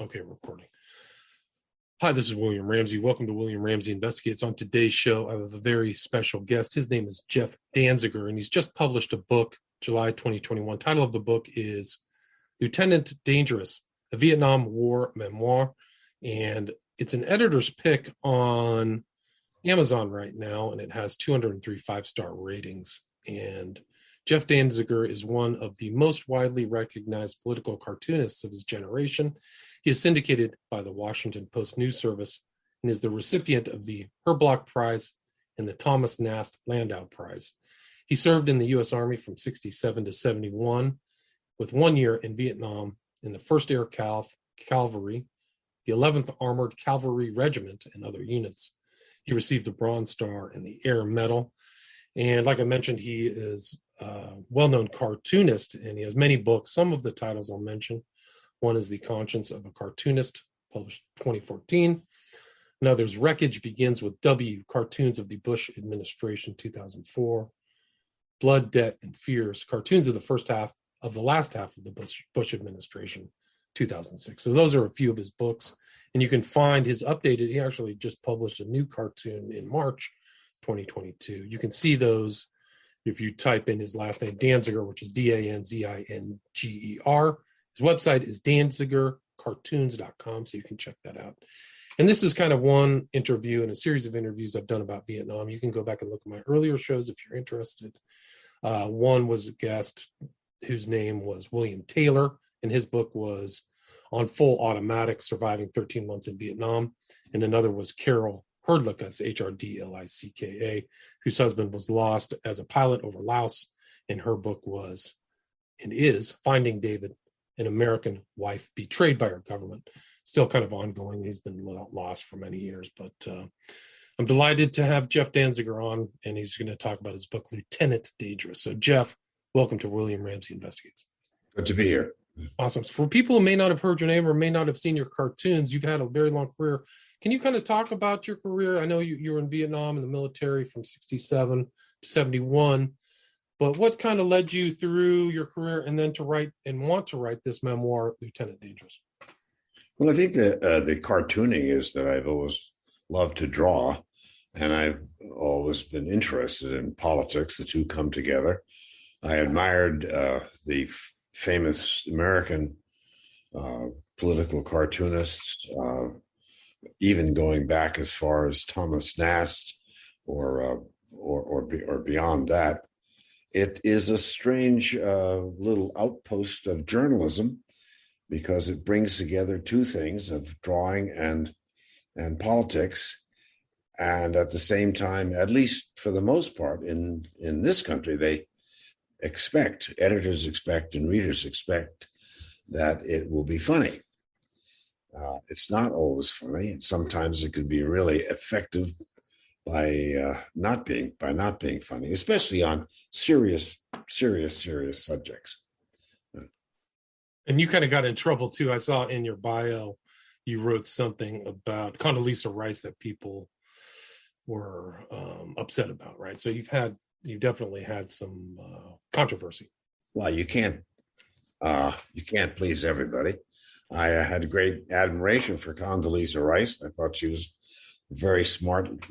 Okay, recording. Hi, this is William Ramsey. Welcome to William Ramsey Investigates. On today's show, I have a very special guest. His name is Jeff Danziger, and he's just published a book, July 2021. Title of the book is Lieutenant Dangerous, a Vietnam War memoir. And it's an editor's pick on Amazon right now, and it has 203 five-star ratings. And Jeff Danziger is one of the most widely recognized political cartoonists of his generation. He is syndicated by the Washington Post News Service and is the recipient of the Herblock Prize and the Thomas Nast Landau Prize. He served in the U.S. Army from 67 to 71, with 1 year in Vietnam in the 1st Air Cavalry, the 11th Armored Cavalry Regiment, and other units. He received the Bronze Star and the Air Medal. And like I mentioned, he is a well-known cartoonist, and he has many books. Some of the titles I'll mention. One is The Conscience of a Cartoonist, published 2014. Another is Wreckage Begins with W, Cartoons of the Bush Administration, 2004. Blood, Debt, and Fears, Cartoons of the last half of the Bush Administration, 2006. So those are a few of his books. And you can find his updated, he actually just published a new cartoon in March 2022. You can see those if you type in his last name, Danziger, which is Danzinger. His website is danzigercartoons.com, so you can check that out. And this is kind of one interview in a series of interviews I've done about Vietnam. You can go back and look at my earlier shows if you're interested. One was a guest whose name was William Taylor, and his book was On Full Automatic, Surviving 13 Months in Vietnam. And another was Carol Hrdlicka, that's Hrdlicka, whose husband was lost as a pilot over Laos. And her book was and is Finding David, an American wife betrayed by her government. Still kind of ongoing. He's been lost for many years, but I'm delighted to have Jeff Danziger on, and he's going to talk about his book, Lieutenant Dangerous. So Jeff, welcome to William Ramsey Investigates. Good to be here. Awesome. So for people who may not have heard your name or may not have seen your cartoons, you've had a very long career. Can you kind of talk about your career? I know you were in Vietnam in the military from 67 to 71. But what kind of led you through your career and then to write and want to write this memoir, Lieutenant Dangerous? Well, I think that the cartooning is that I've always loved to draw, and I've always been interested in politics. The two come together. I admired the famous American political cartoonists, even going back as far as Thomas Nast or beyond that. It is a strange little outpost of journalism because it brings together two things of drawing and politics. And at the same time, at least for the most part in this country, editors expect and readers expect that it will be funny. It's not always funny. And sometimes it could be really effective by not being funny, especially on serious subjects. And you kind of got in trouble too. I saw in your bio, you wrote something about Condoleezza Rice that people were upset about, right? So you definitely had some controversy. Well, you can't please everybody. I had a great admiration for Condoleezza Rice. I thought she was very smart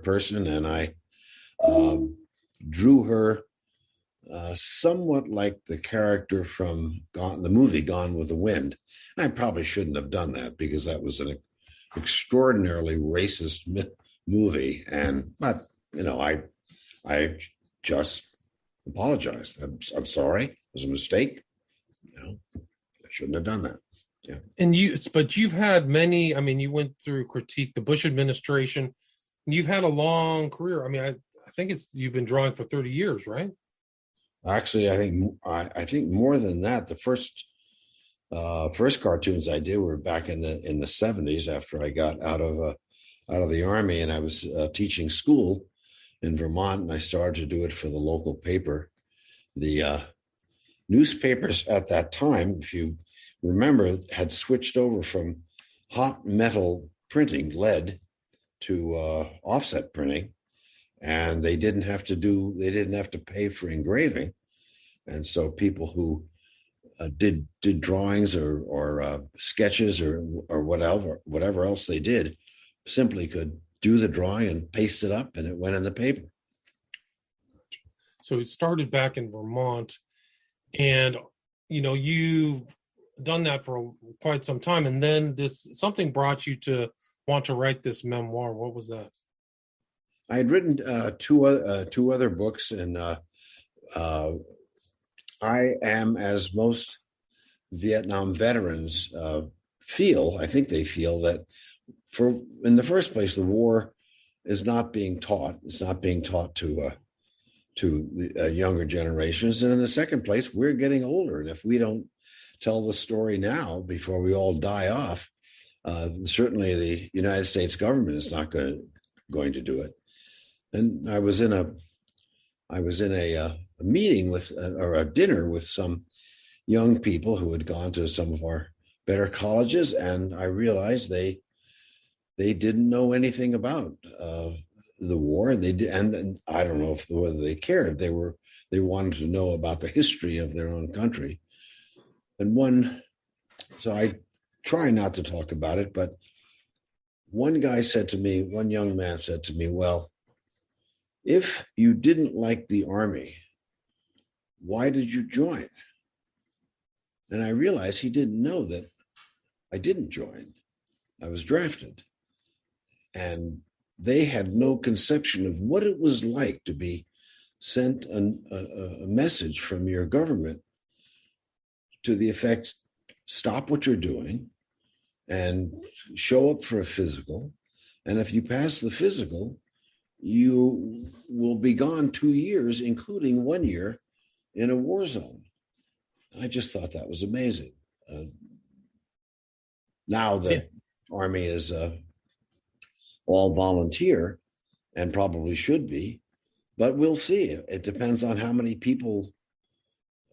person, and I drew her somewhat like the character from the movie Gone with the Wind. I probably shouldn't have done that because that was an extraordinarily racist movie, but I just apologized. I'm sorry. It was a mistake. I shouldn't have done that. Yeah. But you've had many, you went through critique the Bush administration, and you've had a long career. I think you've been drawing for 30 years, right? Actually, I think more than that. The first cartoons I did were back in the 70s after I got out of the Army, and I was teaching school in Vermont, and I started to do it for the local paper. The newspapers at that time, if you remember, had switched over from hot metal printing, lead, to offset printing, and they didn't have to pay for engraving. And so people who did drawings or sketches or whatever else they did, simply could do the drawing and paste it up, and it went in the paper. So it started back in Vermont, and you've done that for quite some time, and then something brought you to want to write this memoir. What was that? I had written two other books, and I am, as most Vietnam veterans feel, I think they feel that in the first place, the war is not being taught. It's not being taught to the younger generations. And in the second place, we're getting older. And if we don't tell the story now before we all die off, certainly the United States government is not going to do it. And I was in a meeting or a dinner with some young people who had gone to some of our better colleges, and I realized they didn't know anything about the war. And I don't know whether they cared. They wanted to know about the history of their own country. And so I try not to talk about it, but one young man said to me, well, if you didn't like the Army, why did you join? And I realized he didn't know that I didn't join. I was drafted. And they had no conception of what it was like to be sent a message from your government to the effect, stop what you're doing and show up for a physical. And if you pass the physical, you will be gone 2 years, including 1 year in a war zone. I just thought that was amazing. Now the Army is all volunteer and probably should be, but we'll see. It depends on how many people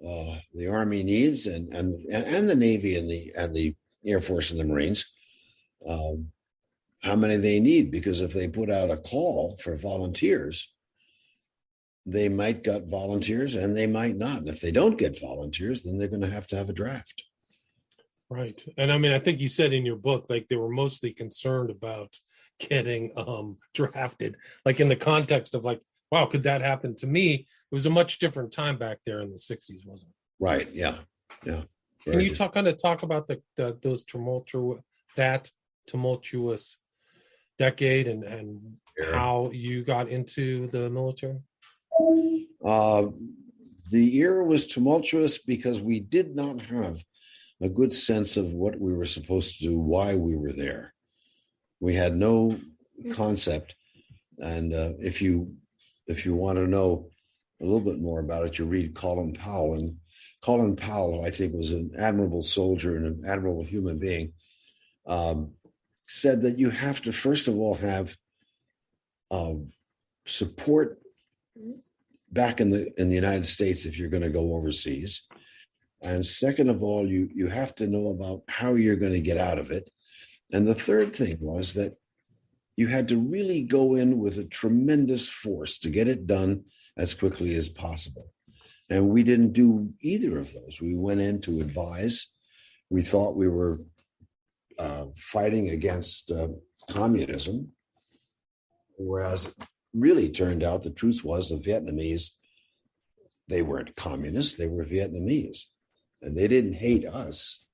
the Army needs, and the Navy and the Air Force and the Marines, how many they need, because if they put out a call for volunteers, they might get volunteers and they might not. And if they don't get volunteers, then they're going to have a draft. Right. And I mean, I think you said in your book, like, they were mostly concerned about getting drafted, like in the context of like, wow, could that happen to me? It was a much different time back there in the 60s, wasn't it? Right. Yeah. Yeah. Can you talk about those tumultuous decade and how you got into the military? The era was tumultuous because we did not have a good sense of what we were supposed to do, why we were there. We had no concept. And if you want to know a little bit more about it, you read Colin Powell. And Colin Powell, I think, was an admirable soldier and an admirable human being, said that you have to, first of all, have support back in the United States if you're going to go overseas. And second of all, you have to know about how you're going to get out of it. And the third thing was that you had to really go in with a tremendous force to get it done as quickly as possible. And we didn't do either of those. We went in to advise. We thought we were fighting against communism, whereas it really turned out the truth was the Vietnamese, they weren't communists, they were Vietnamese. And they didn't hate us.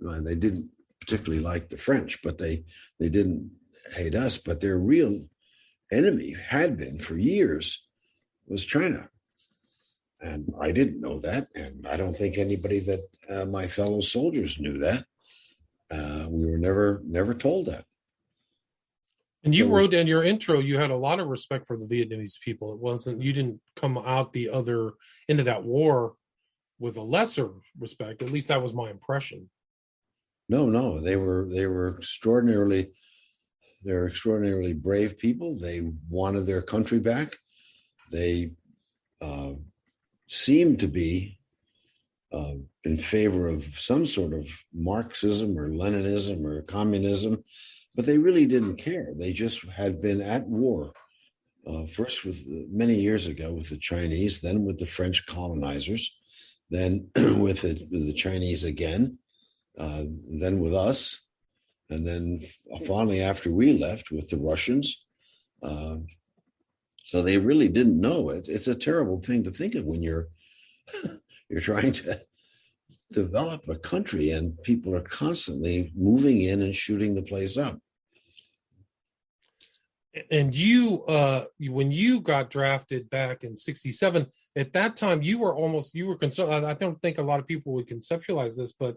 And they didn't particularly like the French, but they didn't hate us. But their real enemy had been for years was China. And I didn't know that. And I don't think anybody that my fellow soldiers knew that. We were never told that. And you wrote in your intro, you had a lot of respect for the Vietnamese people. You didn't come out into that war with a lesser respect. At least that was my impression. No, they were extraordinarily brave people. They wanted their country back. They seemed to be in favor of some sort of Marxism or Leninism or communism, but they really didn't care. They just had been at war, first many years ago with the Chinese, then with the French colonizers. then with the Chinese again, then with us, and then finally after we left with the Russians. So they really didn't know it. It's a terrible thing to think of when you're trying to develop a country and people are constantly moving in and shooting the place up. And you, when you got drafted back in '67, at that time you were concerned. I don't think a lot of people would conceptualize this, but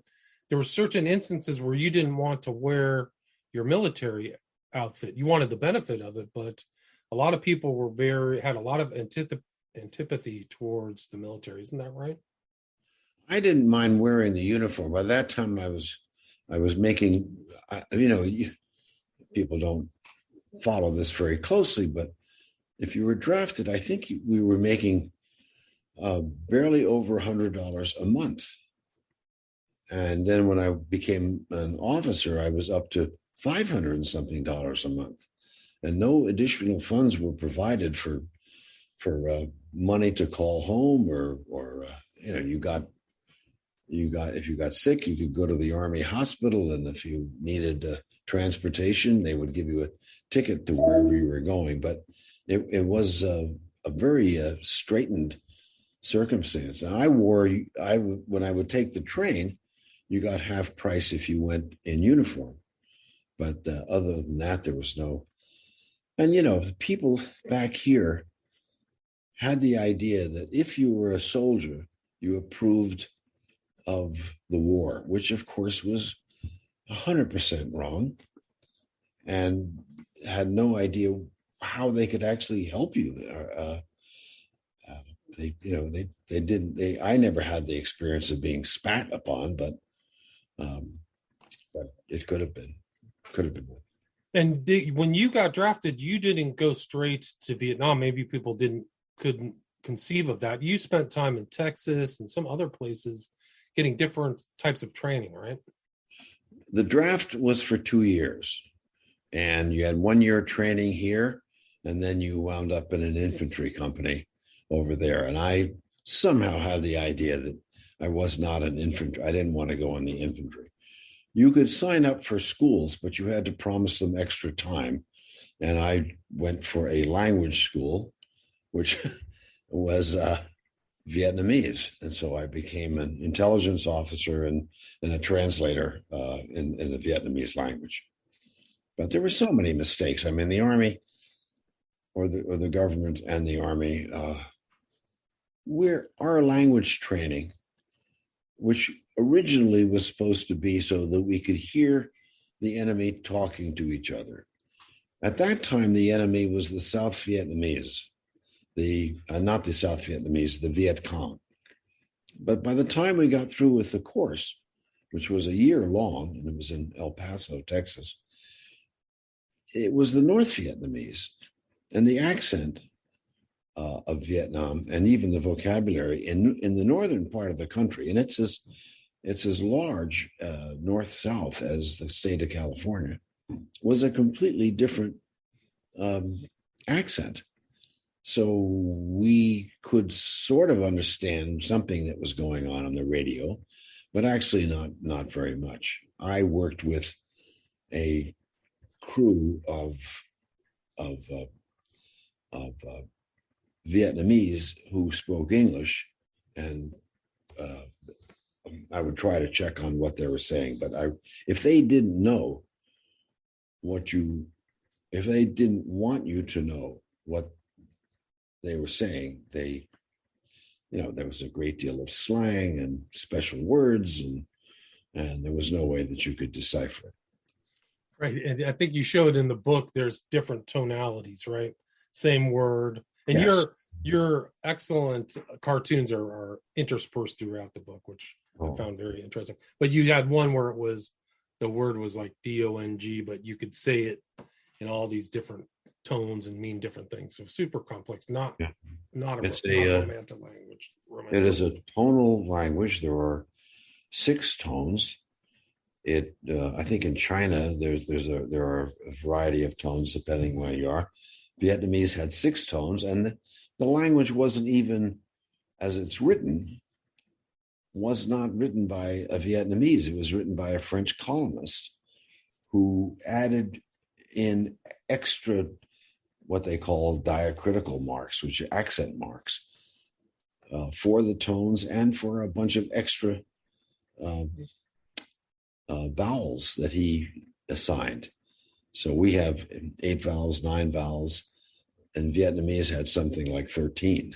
there were certain instances where you didn't want to wear your military outfit. You wanted the benefit of it, but a lot of people had a lot of antipathy towards the military. Isn't that right? I didn't mind wearing the uniform. By that time, I was making, people don't follow this very closely, but if you were drafted, I think we were making barely over $100 a month. And then when I became an officer, I was up to $500 and something a month. And no additional funds were provided for money to call home or if you got sick, you could go to the Army hospital, and if you needed transportation, they would give you a ticket to wherever you were going. But it was a very straitened circumstance. And when I would take the train, you got half price if you went in uniform. But other than that, there was no. And, people back here had the idea that if you were a soldier, you approved of the war, which, of course, was 100% wrong, and had no idea how they could actually help you. I never had the experience of being spat upon, but it could have been. And when you got drafted, you didn't go straight to Vietnam. Maybe people couldn't conceive of that. You spent time in Texas and some other places getting different types of training, right? The draft was for 2 years, and you had 1 year training here, and then you wound up in an infantry company over there. And I somehow had the idea that I was not an infantry. I didn't want to go in the infantry. You could sign up for schools, but you had to promise them extra time. And I went for a language school, which was Vietnamese. And so I became an intelligence officer and a translator in the Vietnamese language. But there were so many mistakes. I mean, the Army or the government and the Army, our language training, which originally was supposed to be so that we could hear the enemy talking to each other. At that time, the enemy was the South Vietnamese, not the South Vietnamese, the Viet Cong. But by the time we got through with the course, which was a year long, and it was in El Paso, Texas, it was the North Vietnamese. And the accent of Vietnam, and even the vocabulary in the northern part of the country, and it's as large north-south as the state of California, was a completely different accent. So we could sort of understand something that was going on the radio, but actually not very much. I worked with a crew of Vietnamese who spoke English, and I would try to check on what they were saying. But if they didn't know if they didn't want you to know what they were saying, there was a great deal of slang and special words, and there was no way that you could decipher it. Right. And I think you showed in the book there's different tonalities, right? Same word. And yes. Your excellent cartoons are interspersed throughout the book, which I found very interesting. But you had one where the word was like DONG, but you could say it in all these different tones and mean different things. So super complex, not a romantic language. It is a tonal language. There are 6 tones. I think in China there are a variety of tones depending where you are. Vietnamese had 6 tones, and the language wasn't even, as it's written, was not written by a Vietnamese. It was written by a French colonist who added in extra, what they call diacritical marks, which are accent marks, for the tones and for a bunch of extra vowels that he assigned. So we have 8 vowels, 9 vowels, and Vietnamese had something like 13.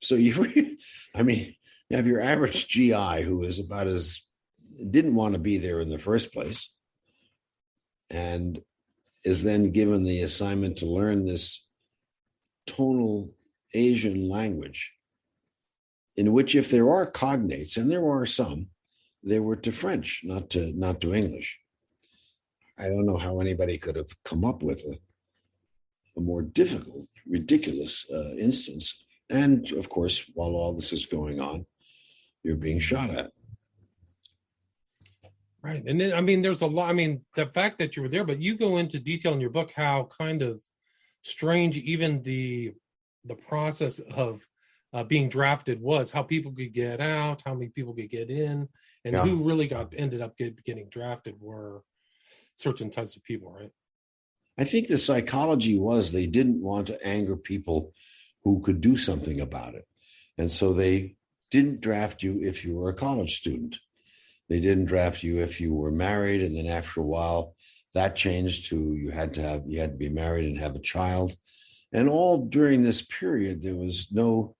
So you have your average GI who is about as didn't want to be there in the first place, and is then given the assignment to learn this tonal Asian language, in which, if there are cognates, and there are some, they were to French, not to English. I don't know how anybody could have come up with a more difficult, ridiculous instance. And of course, while all this is going on, you're being shot at. Right. And then, there's a lot, the fact that you were there, but you go into detail in your book how kind of strange even the process of being drafted was, how people could get out, how many people could get in, and who really ended up getting drafted were certain types of people, right? I think the psychology was they didn't want to anger people who could do something about it. And so they didn't draft you if you were a college student. They didn't draft you if you were married, and then after a while, that changed to you had to be married and have a child. And all during this period, there was no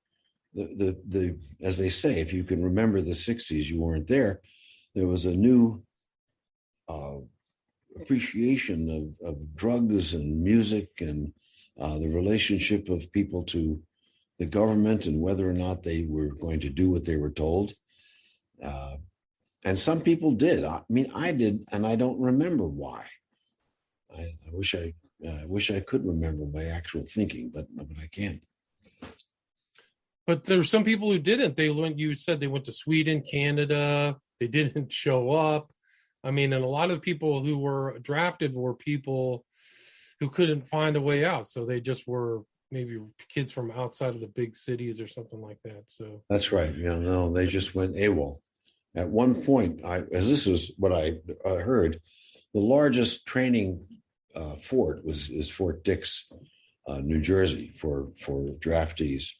the as they say, if you can remember the 60s, you weren't there. There was a new appreciation of drugs and music and the relationship of people to the government and whether or not they were going to do what they were told. And some people did. I did, and I don't remember why. I wish I could remember my actual thinking, but I can't. But there's some people who didn't. You said they went to Sweden, Canada. They didn't show up. And a lot of people who were drafted were people who couldn't find a way out. So they just were maybe kids from outside of the big cities or something like that. So that's right. No, they just went AWOL. At one point, as this is what I heard, the largest training fort is Fort Dix, New Jersey, for draftees.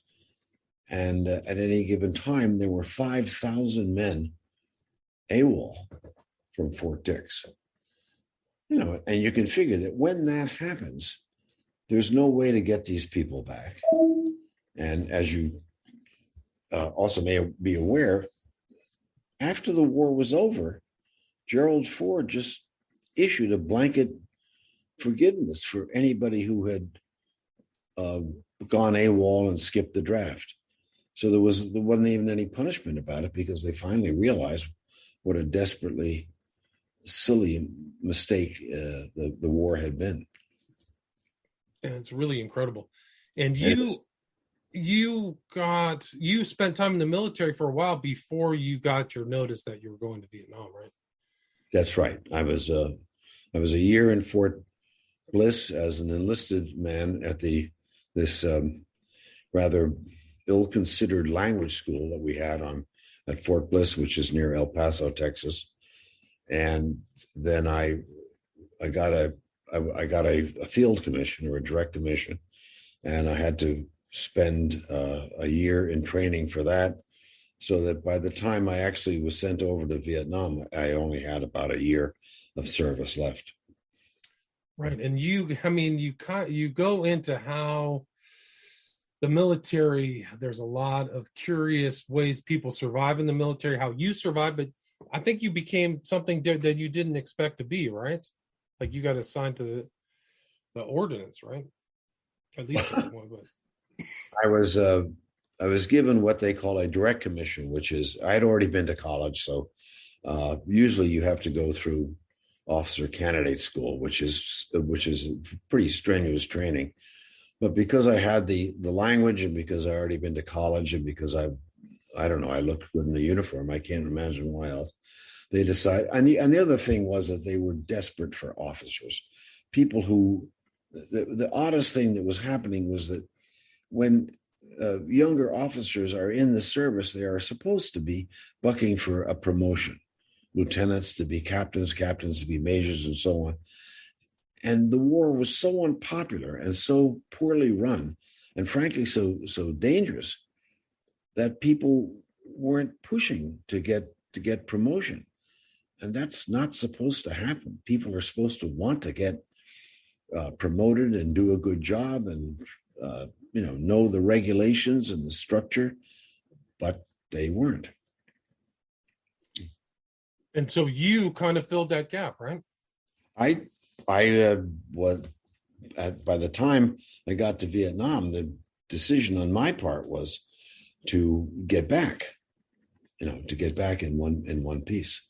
And at any given time, there were 5,000 men AWOL from Fort Dix. And you can figure that when that happens, there's no way to get these people back. And as you also may be aware, after the war was over, Gerald Ford just issued a blanket forgiveness for anybody who had gone AWOL and skipped the draft. So there wasn't even any punishment about it, because they finally realized what a desperately silly mistake the war had been. And it's really incredible. And you spent time in the military for a while before you got your notice that you were going to Vietnam, right? That's right. I was a year in Fort Bliss as an enlisted man at this rather ill-considered language school that we had at Fort Bliss, which is near El Paso, Texas. And then I got a field commission, or a direct commission, and I had to spend a year in training for that, so that by the time I actually was sent over to Vietnam, I only had about a year of service left. Right. And you go into how the military, there's a lot of curious ways people survive in the military, how you survive, but I think you became something that you didn't expect to be, right? Like you got assigned to the ordnance, right? At least one, but I was given what they call a direct commission, which is, I had already been to college. So usually you have to go through officer candidate school, which is pretty strenuous training. But because I had the language, and because I already been to college, and because I don't know, I looked good in the uniform, I can't imagine why else, they decided. And the other thing was that they were desperate for officers, people who, the oddest thing that was happening was that when younger officers are in the service, they are supposed to be bucking for a promotion, lieutenants to be captains, captains to be majors, and so on. And the war was so unpopular and so poorly run, and frankly so dangerous, that people weren't pushing to get promotion. And that's not supposed to happen. People are supposed to want to get promoted and do a good job and know the regulations and the structure, but they weren't. And so you kind of filled that gap, right? I was by the time I got to Vietnam, the decision on my part was to get back, in one piece.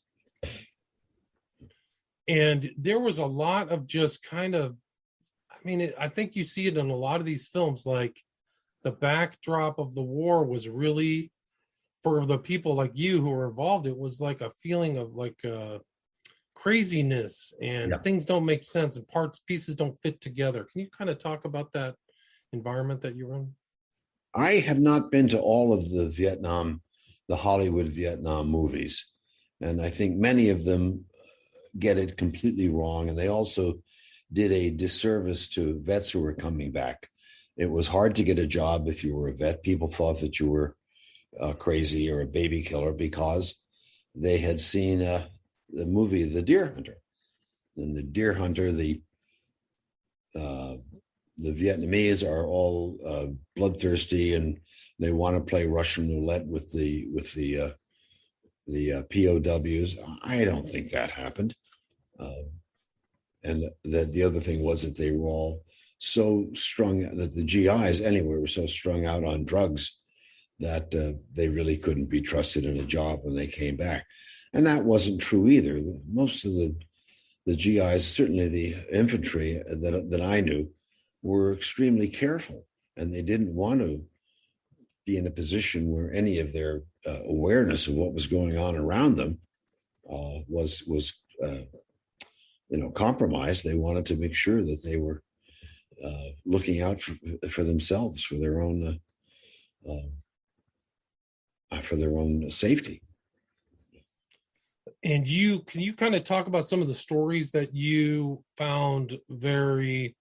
And there was a lot of just kind of, I think you see it in a lot of these films, like the backdrop of the war was really, for the people like you who were involved, it was like a feeling of like craziness and things don't make sense and pieces don't fit together. Can you kind of talk about that environment that you were in? I have not been to all of the Hollywood Vietnam movies. And I think many of them get it completely wrong. And they also did a disservice to vets who were coming back. It was hard to get a job if you were a vet. People thought that you were crazy or a baby killer because they had seen the movie The Deer Hunter. And The Deer Hunter, the Vietnamese are all bloodthirsty and they want to play Russian roulette with the POWs. I don't think that happened. And the other thing was that they were all so strung, that the GIs anyway were so strung out on drugs that they really couldn't be trusted in a job when they came back. And that wasn't true either. Most of the GIs, certainly the infantry that I knew, were extremely careful, and they didn't want to be in a position where any of their awareness of what was going on around them was compromised. They wanted to make sure that they were looking out for themselves, for their own safety. And can you kind of talk about some of the stories that you found very,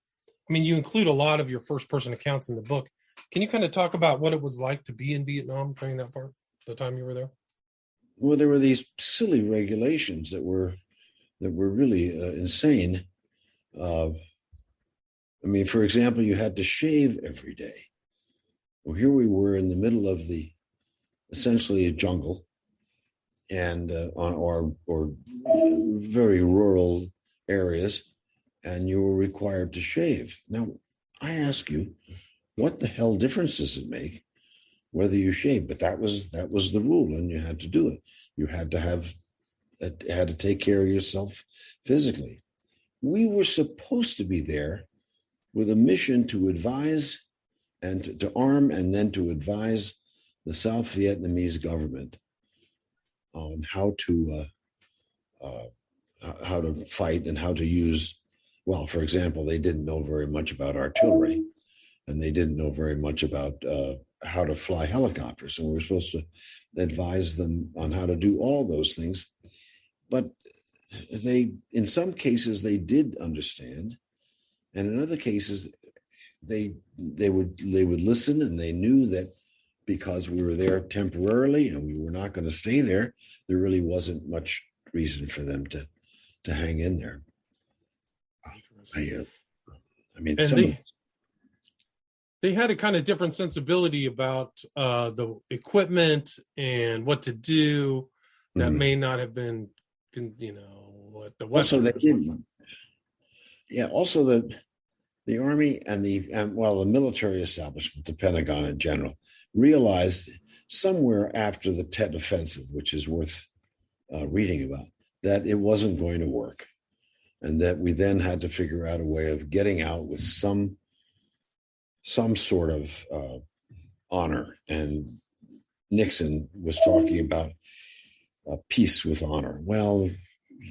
you include a lot of your first person accounts in the book. Can you kind of talk about what it was like to be in Vietnam during that part, the time you were there? Well, there were these silly regulations that were really insane. For example, you had to shave every day. Well, here we were in the middle of essentially a jungle, and or very rural areas, and you were required to shave. Now, I ask you, what the hell difference does it make whether you shave? But that was the rule, and you had to do it. You had to take care of yourself physically. We were supposed to be there with a mission to advise and to arm and then to advise the South Vietnamese government on how to fight and how to use. Well, for example, they didn't know very much about artillery, and they didn't know very much about how to fly helicopters. And we were supposed to advise them on how to do all those things. But in some cases, they did understand. And in other cases, they would listen, and they knew that because we were there temporarily and we were not going to stay there, there really wasn't much reason for them to hang in there. They had a kind of different sensibility about the equipment and what to do that may not have been, what the West. Also, they didn't. Yeah. Also, the Army and the military establishment, the Pentagon in general, realized somewhere after the Tet Offensive, which is worth reading about, that it wasn't going to work, and that we then had to figure out a way of getting out with some sort of honor. And Nixon was talking about peace with honor. Well,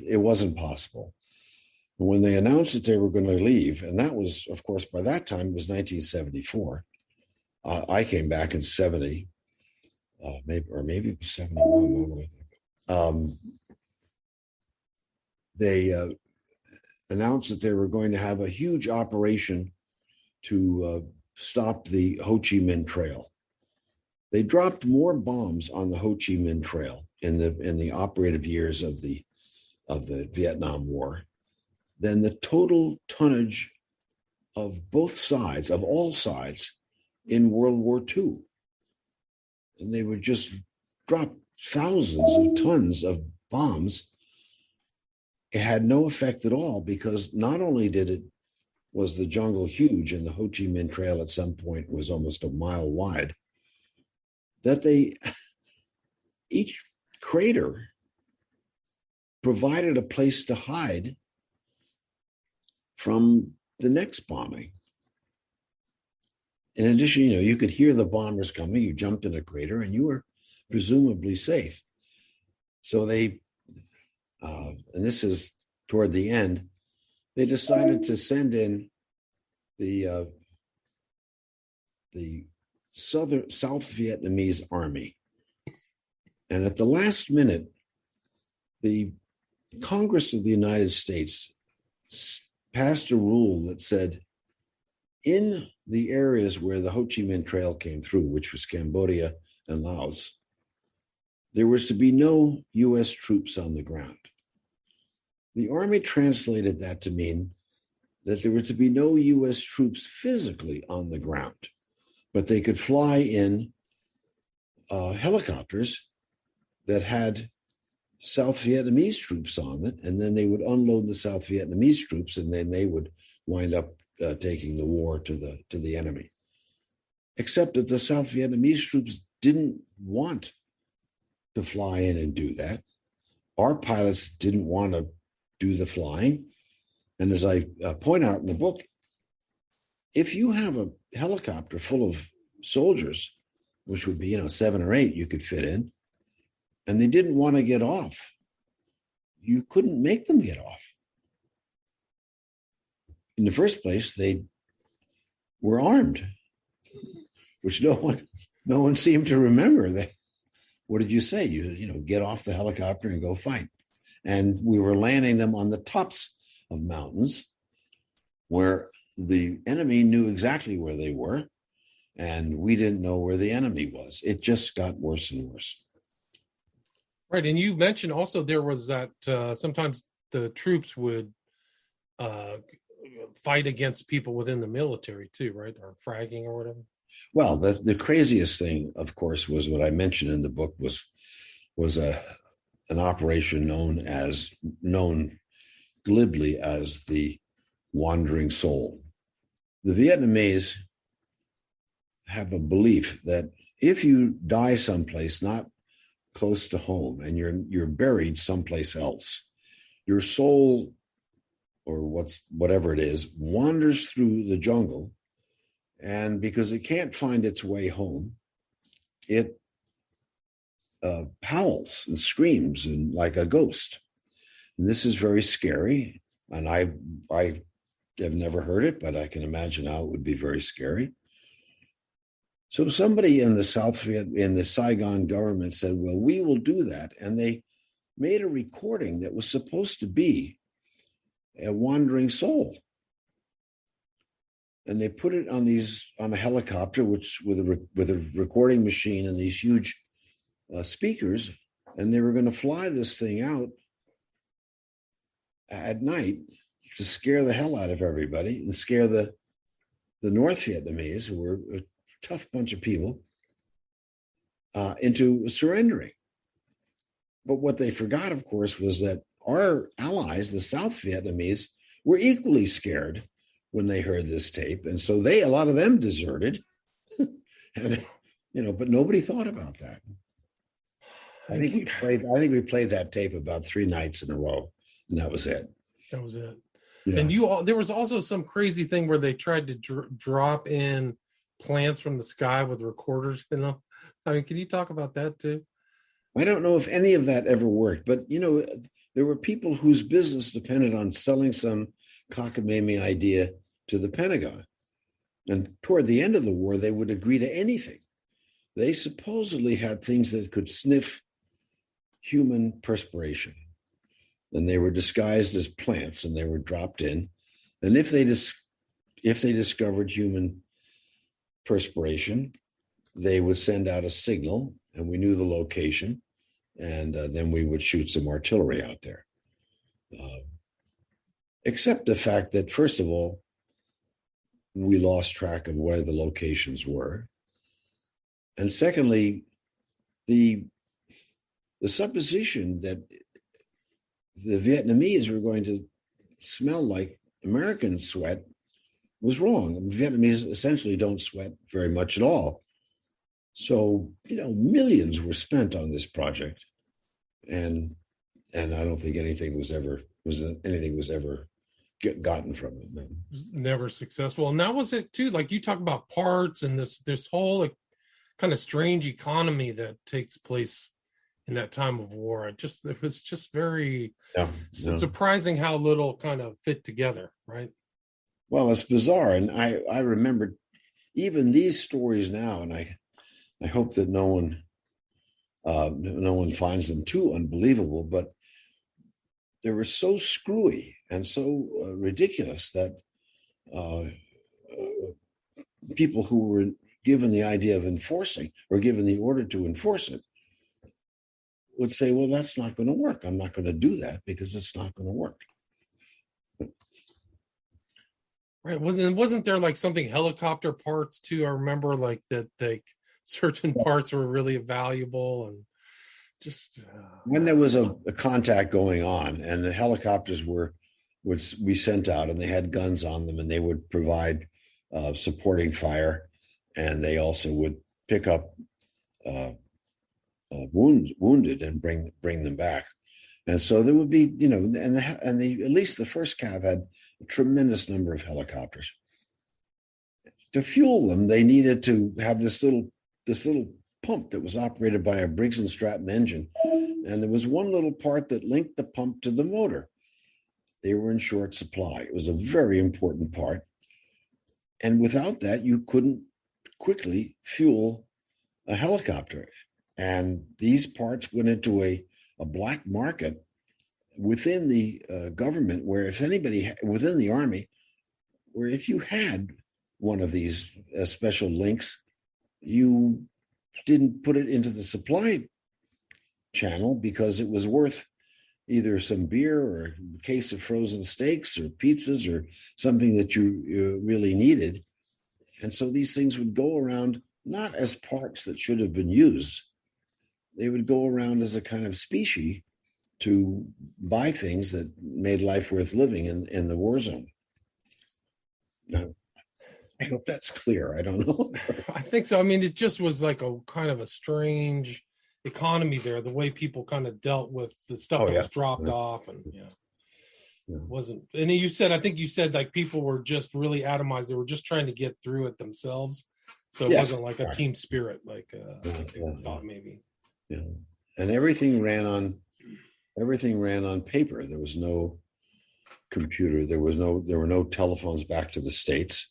it wasn't possible. When they announced that they were going to leave, and that was, of course, by that time, it was 1974, I came back in 70, maybe it was 71. Um, they announced that they were going to have a huge operation to stop the Ho Chi Minh Trail. They dropped more bombs on the Ho Chi Minh Trail in the operative years of the Vietnam War than the total tonnage of both sides, of all sides, in World War II. And they would just drop thousands of tons of bombs. It had no effect at all because not only was the jungle huge and the Ho Chi Minh Trail at some point was almost a mile wide, that each crater provided a place to hide from the next bombing. In addition, you could hear the bombers coming. You jumped in a crater and you were presumably safe. So they, and this is toward the end, they decided to send in the South Vietnamese army. And at the last minute, the Congress of the United States passed a rule that said in the areas where the Ho Chi Minh Trail came through, which was Cambodia and Laos, there was to be no U.S. troops on the ground. The Army translated that to mean that there were to be no U.S. troops physically on the ground, but they could fly in helicopters that had South Vietnamese troops on it, and then they would unload the South Vietnamese troops, and then they would wind up taking the war to the enemy. Except that the South Vietnamese troops didn't want to fly in and do that. Our pilots didn't want to do the flying. And as I point out in the book, if you have a helicopter full of soldiers, which would be 7 or 8 you could fit in, and they didn't want to get off, you couldn't make them get off. In the first place, they were armed, which no one seemed to remember. What did you say? You get off the helicopter and go fight. And we were landing them on the tops of mountains where the enemy knew exactly where they were, and we didn't know where the enemy was. It just got worse and worse. Right, and you mentioned also there was that sometimes the troops would fight against people within the military too, right? Or fragging or whatever. Well, the craziest thing, of course, was what I mentioned in the book was an operation known glibly as the Wandering Soul. The Vietnamese have a belief that if you die someplace not close to home and you're buried someplace else, your soul, or whatever it is, wanders through the jungle, and because it can't find its way home, it howls and screams and like a ghost. And this is very scary. And I have never heard it, but I can imagine how it would be very scary. So somebody in the Saigon government said, well, we will do that. And they made a recording that was supposed to be a wandering soul. And they put it on a helicopter, which with a recording machine and these huge speakers, and they were going to fly this thing out at night to scare the hell out of everybody and scare the North Vietnamese, who were a tough bunch of people, into surrendering. But what they forgot, of course, was that our allies, the South Vietnamese, were equally scared when they heard this tape, and so a lot of them deserted. And but nobody thought about that. I think we played that tape about 3 nights in a row, and that was it. That was it. Yeah. And there was also some crazy thing where they tried to drop in plants from the sky with recorders in them. I mean, can you talk about that too? I don't know if any of that ever worked, but there were people whose business depended on selling some cockamamie idea to the Pentagon. And toward the end of the war, they would agree to anything. They supposedly had things that could sniff human perspiration. And they were disguised as plants, and they were dropped in. And if they discovered human perspiration, they would send out a signal, and we knew the location, and then we would shoot some artillery out there. Except the fact that, first of all, we lost track of where the locations were. And secondly, the supposition that the Vietnamese were going to smell like American sweat was wrong. Vietnamese essentially don't sweat very much at all. So, millions were spent on this project, and I don't think anything was ever gotten from it. No. Never successful. And that was it too. Like you talk about parts and this whole kind of strange economy that takes place in that time of war. It was just very surprising how little kind of fit together, right? Well, it's bizarre. And I remember even these stories now, and I hope that no one finds them too unbelievable, but they were so screwy and so ridiculous that people who were given the idea of enforcing or given the order to enforce it would say, well, that's not going to work. I'm not going to do that because it's not going to work. Right. Wasn't there like something helicopter parts too? I remember like that certain parts were really valuable, and just when there was a contact going on and the helicopters would be sent out and they had guns on them and they would provide supporting fire, and they also would pick up wounded and bring them back. And so there would be, at least the first cav had a tremendous number of helicopters. To fuel them, they needed to have this little pump that was operated by a Briggs and Stratton engine. And there was one little part that linked the pump to the motor. They were in short supply. It was a very important part. And without that, you couldn't quickly fuel a helicopter. And these parts went into a black market within the government, where if anybody within the Army, where if you had one of these special links, you didn't put it into the supply channel because it was worth either some beer or a case of frozen steaks or pizzas or something that you really needed. And so these things would go around not as parts that should have been used. They would go around as a kind of species to buy things that made life worth living in the war zone. Now, I hope that's clear. I don't know. I think so. I mean, it just was like a kind of a strange economy there, the way people kind of dealt with the stuff that was dropped off, and wasn't. And I think you said like people were just really atomized. They were just trying to get through it themselves. So it wasn't like a team spirit, like thought maybe. Yeah, and everything ran on paper. There was no computer. There were no telephones back to the States.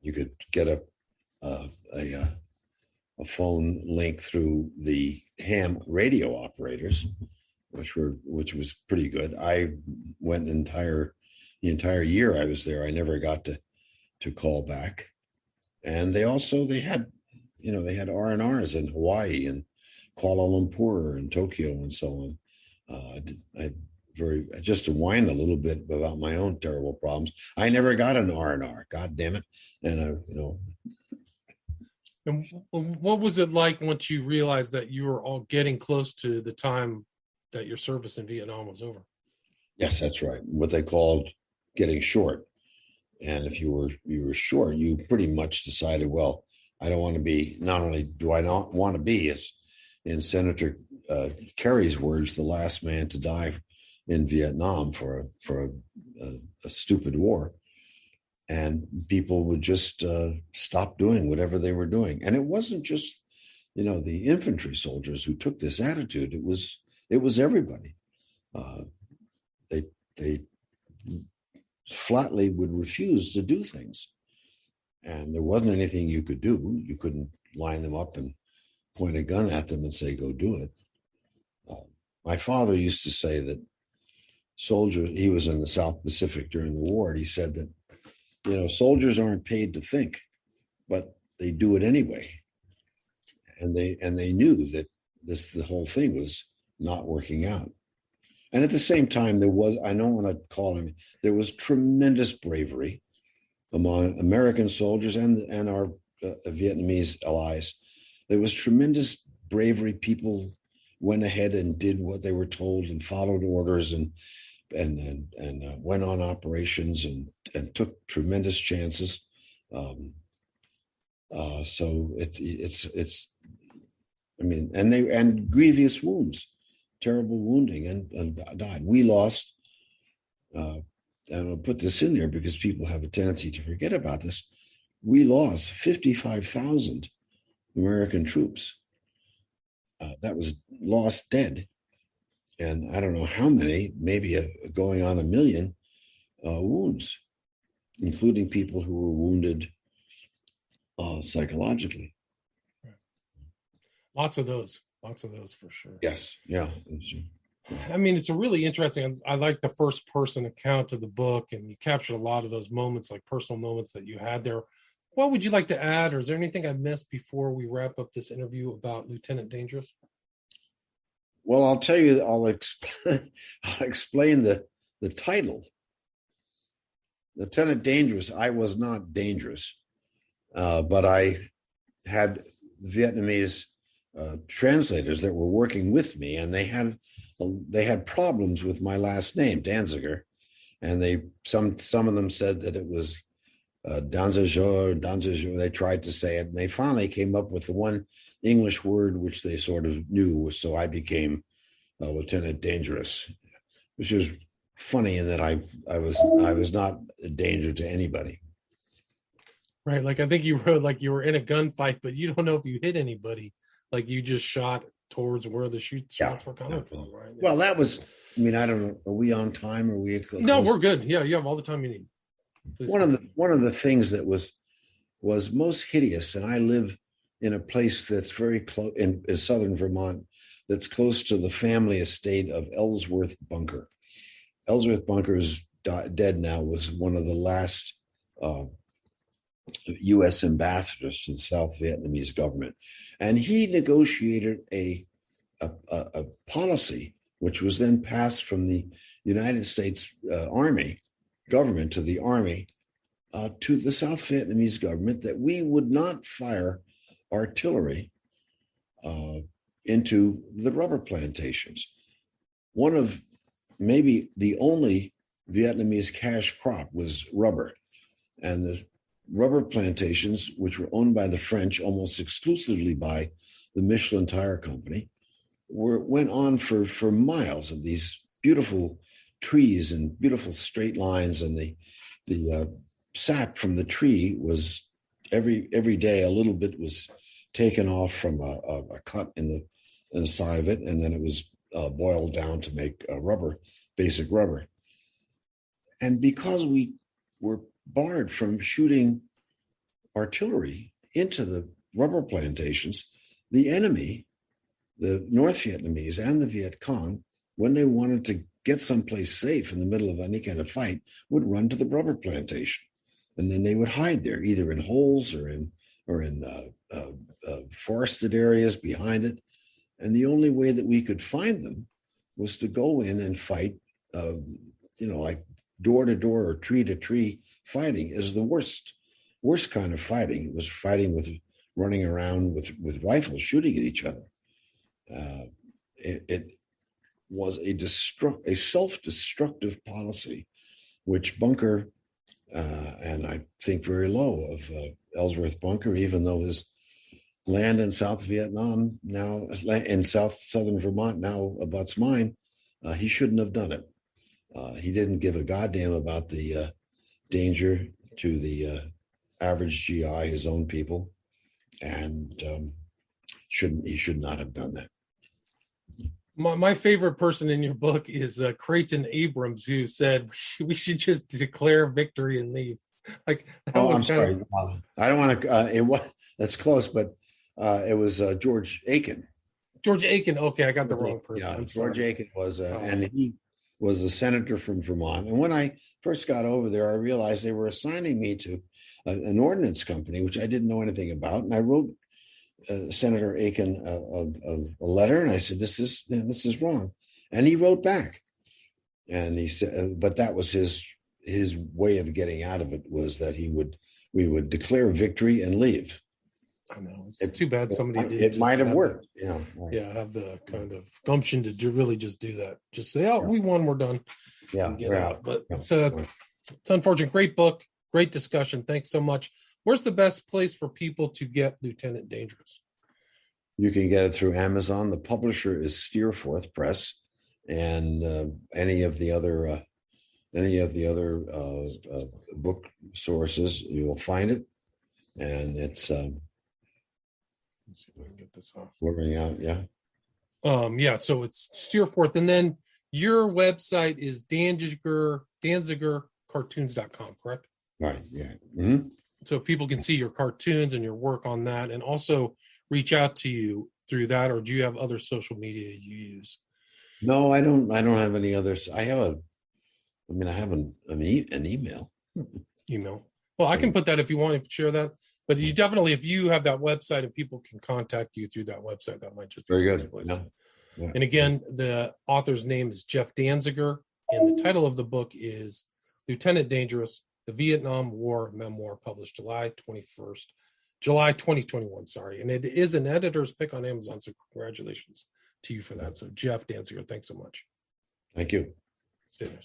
You could get a phone link through the ham radio operators, which was pretty good. I went the entire year I was there. I never got to call back, and they had R&Rs in Hawaii and Kuala Lumpur and Tokyo and so on. Just to whine a little bit about my own terrible problems. I never got an R&R. God damn it! And And what was it like once you realized that you were all getting close to the time that your service in Vietnam was over? Yes, that's right. What they called getting short. And if you were short, you pretty much decided, well, I don't want to be. Not only do I not want to be, as in Senator Kerry's words, the last man to die in Vietnam for a stupid war, and people would just stop doing whatever they were doing. And it wasn't just the infantry soldiers who took this attitude. It was everybody. They flatly would refuse to do things. and there wasn't anything you could do. You couldn't line them up and point a gun at them and say, go do it. My father used to say that soldiers, he was in the South Pacific during the war, and he said that, soldiers aren't paid to think, but they do it anyway. And they knew that the whole thing was not working out. And at the same time, I don't want to call him, there was tremendous bravery among American soldiers and our Vietnamese allies. There was tremendous bravery. People went ahead and did what they were told and followed orders and went on operations and took tremendous chances. So it's and grievous wounds, terrible wounding, and died. We lost, and I'll put this in there because people have a tendency to forget about this. We lost 55,000 American troops. That was lost dead. And I don't know how many, maybe going on 1 million wounds, including people who were wounded psychologically. Lots of those for sure. Yes. Yeah. I mean, it's a really interesting, I like the first person account of the book, and you captured a lot of those moments, like personal moments that you had there. What would you like to add, or is there anything I missed before we wrap up this interview about Lieutenant Dangerous? Well, I'll tell you, I'll explain the title. Lieutenant Dangerous, I was not dangerous, but I had Vietnamese translators that were working with me, and they had problems with my last name, Danziger, and some of them said that it was Danziger. They tried to say it, and they finally came up with the one English word which they sort of knew. So I became Lieutenant Dangerous, which was funny in that I was not a danger to anybody. Right, like I think you wrote like you were in a gunfight, but you don't know if you hit anybody. Like you just shot towards where the shots were coming from, right? Well, that was. I mean, I don't know. Are we on time? Are we? Close? No, we're good. Yeah, you have all the time you need. Please one of the things that was most hideous, and I live in a place that's very close in southern Vermont, that's close to the family estate of Ellsworth Bunker. Ellsworth Bunker is dead now. Was one of the last U.S. ambassadors to the South Vietnamese government, and he negotiated a policy which was then passed from the United States Army government to the Army to the South Vietnamese government that we would not fire artillery into the rubber plantations. One of maybe the only Vietnamese cash crop was rubber, and the rubber plantations, which were owned by the French almost exclusively by the Michelin Tire Company, went on for miles of these beautiful trees and beautiful straight lines, and the sap from the tree was every day a little bit was taken off from a cut in the side of it, and then it was boiled down to make basic rubber. And because we were barred from shooting artillery into the rubber plantations, the enemy, the North Vietnamese and the Viet Cong, when they wanted to get someplace safe in the middle of any kind of fight, would run to the rubber plantation, and then they would hide there, either in holes or in forested areas behind it. And the only way that we could find them was to go in and fight, like door to door or tree to tree fighting is the worst kind of fighting. It was fighting with running around with rifles shooting at each other. It was a self-destructive policy, which Bunker, and I think very low of Ellsworth Bunker, even though his land in South Vietnam now, in southern Vermont now abuts mine, he shouldn't have done it. He didn't give a goddamn about the danger to the average GI, his own people, and he should not have done that. My favorite person in your book is Creighton Abrams, who said we should just declare victory and leave. Like that Oh, was I'm kind sorry. of I don't want to. It was that's close, but it was George Aiken. George Aiken. Okay, I got the wrong person. Yeah, I'm George sorry. Aiken was, Oh, and he was a senator from Vermont. And when I first got over there, I realized they were assigning me to an ordnance company, which I didn't know anything about. And I wrote Senator Aiken a letter, and I said, "This is wrong," and he wrote back, and he said, but that was his way of getting out of it was that we would declare victory and leave. I know. It's too bad somebody didn't It just might have have worked. Yeah. Right. yeah, have the kind of gumption to really just do that. Just say, "Oh, Yeah. we won, we're done," Yeah. and get Yeah. out. But Yeah. it's unfortunate. Great book, great discussion. Thanks so much. Where's the best place for people to get Lieutenant Dangerous? You can get it through Amazon. The publisher is Steerforth Press, and any of the other book sources, you will find it. And it's Let's see if I can get this off. working out. Yeah. Yeah, so it's Steerforth, and then your website is danzigercartoons.com, correct? Right. Yeah. Mm-hmm. So people can see your cartoons and your work on that, and also reach out to you through that, or do you have other social media you use? No, I don't. I don't have any others. I have an email. Email. Well, I can put that if you want to share that. But you definitely, if you have that website and people can contact you through that website, that might just be Very the good. best place. Yeah. Yeah. And again, the author's name is Jeff Danziger, and the title of the book is Lieutenant Dangerous, the Vietnam War Memoir, published July 2021, sorry. And it is an editor's pick on Amazon, so congratulations to you for that. So Jeff Danziger, thanks so much. Thank you. Stay there.